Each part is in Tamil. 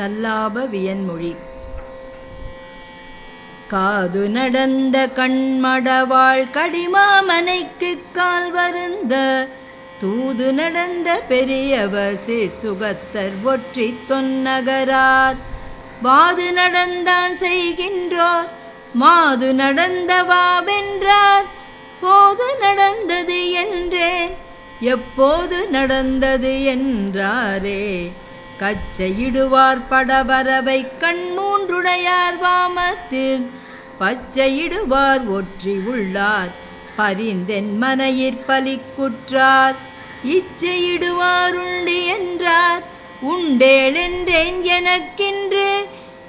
சல்லாப வியன்மொழி. காது நடந்த கண்மடவாள் கடிமாமனைக்கு கால் வருந்த தூது நடந்த பெரியவர் சுகத்தர் ஒற்றி தொன்னகரார் வாது நடந்தான் செய்கின்றோர் மாது நடந்தவாவென்றார் போது நடந்தது என்றேன் எப்போது நடந்தது என்றாரே. கச்சையிடுவார் படபரவை கண்மூன்றுடையார் வாமத்தில் பச்சையிடுவார் ஒற்றி உள்ளார் பரிந்தென் மனையிற் பலிக்குற்றார் இச்சையிடுவார் உண்டு என்றார் உண்டேள் என்றேன் எனக்கென்று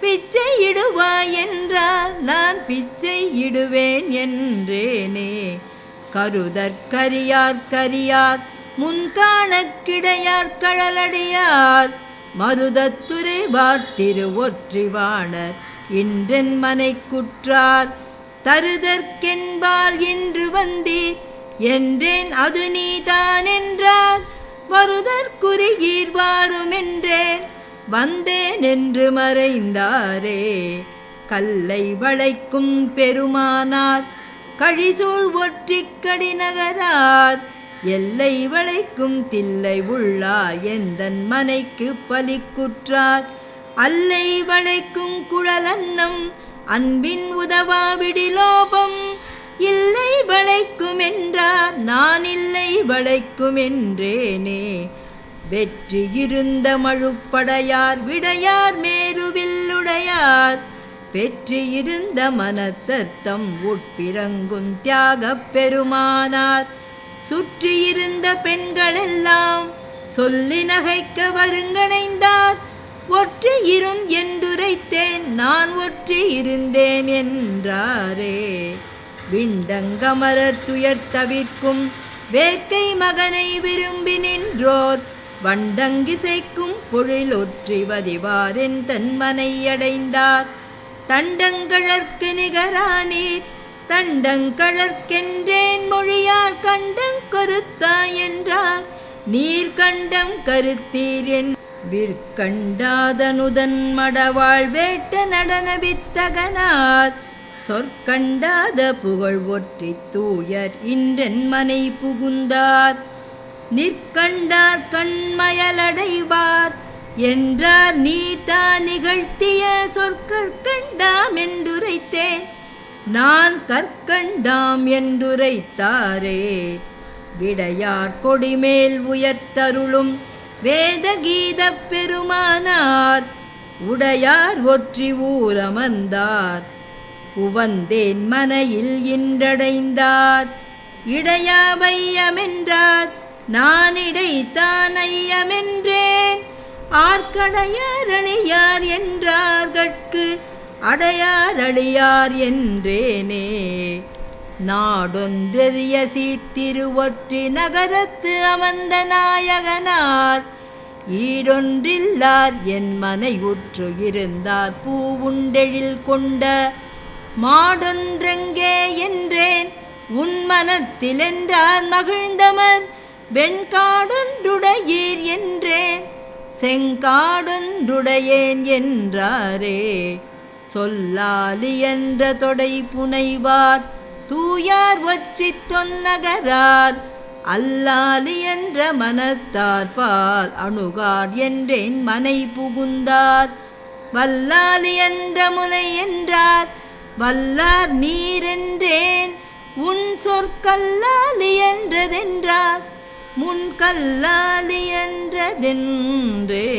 பிச்சை இடுவாய் என்றார் நான் பிச்சை இடுவேன் என்றேனே. கருதற்கரியார் கரியார் முன்காணக்கிடையார் கழலடியார் மருதத்துறைவார் திரு ஒற்றிவாணர் இன்றென் மனைக்குற்றார் தருதற்கென்பால் இன்று வந்தீர் என்றேன் அது நீதான் என்றார் வருதற்குரியீர் வாரும் என்றேன் வந்தேன் என்று மறைந்தாரே. கல்லை வளைக்கும் பெருமானார் கழிசூழ் ஒற்றிக் கடிநகரார் எல்லை வளைக்கும் தில்லை உள்ளார் எந்தன் மனைக்கு பலிக்குற்றார் அல்லை வளைக்கும் குழலன்னம் அன்பின் உதவாவிடிலோபம் இல்லை வளைக்கும் என்றார் நான் இல்லை வளைக்கும் என்றேனே. வெற்றி இருந்த மழுப்படையார் விடையார் மேருவில்லுடையார் பெற்றி இருந்த மனத்தர்த்தம் உட்பிறங்கும் தியாகப் பெருமானார் சுற்றியிருந்த பெண்களெல்லாம் சொல்லி நகைக்க வருங்கணைந்தார் ஒற்றியிரும் என்றுரைத்தேன் நான் ஒற்றி இருந்தேன் என்றாரே. விண்டங்கமரர் துயர் தவிர்க்கும் வேட்கை மகனை விரும்பி நின்றோர் வண்டங்கிசைக்கும் பொழில் ஒற்றி வதிவாரின் தன்மனை அடைந்தார் தண்டங்கழற்கு நிகரானீர் தண்டங்கழற்கென்றேன் மொழியார் கண்டங்கொருத்தாய் என்றார் நீர் கண்டம் கருத்தீர் என் விற்கண்டாதனுதன் மடவாழ் வேட்ட நடன வித்தகனார் சொற்கண்டாத புகழ் ஒற்றி தூயர் இன்றென் மனை புகுந்தார் நிற்கண்டார் கண்மயலடைவார் என்றார் நீர்தான் நிகழ்த்திய சொற்கற்கண்டாம் என்றுரைத்தேன் நான் கற்கண்டாம் என்றுரைத்தாரே. விடையார் கொடிமேல் உயர்த்தருளும் வேதகீத பெருமானார் உடையார் ஒற்றி ஊரமர்ந்தார் உவந்தேன் மனையில் இன்றடைந்தார் இடையாவையமென்றார் நான் இடைத்தான் ஐயமென்றேன் ஆர்க்கடையார் அழியார் என்றார்கட்கு அடையார் அழியார் என்றேனே. நாடொன்றெறிய சீர்திருவொற்றி நகரத்து அமர்ந்த நாயகனார் ஈடொன்றில்லார் என் மனை உற்று இருந்தார் பூவுண்டெழில் கொண்ட மாடொன்றெங்கே என்றேன் உன் மனத்தில் என்றார் மகிழ்ந்தமர் வெண்காடொன்றுடையீர் என்றேன் செங்காடொன்றுடையேன் என்றாரே. சொல்லாலி என்ற தொடை புனைவார் தூயார் ஒற்றி தொன்னகரார் அல்லாலி என்ற மனத்தார் பால் அணுகார் என்றேன் மனை புகுந்தார் வல்லாலி என்ற முலை என்றார் வல்லார் நீரென்றேன் உன் சொற்கல்லாலி என்றதென்றார் முன்கல்லாலி என்றதென்றே.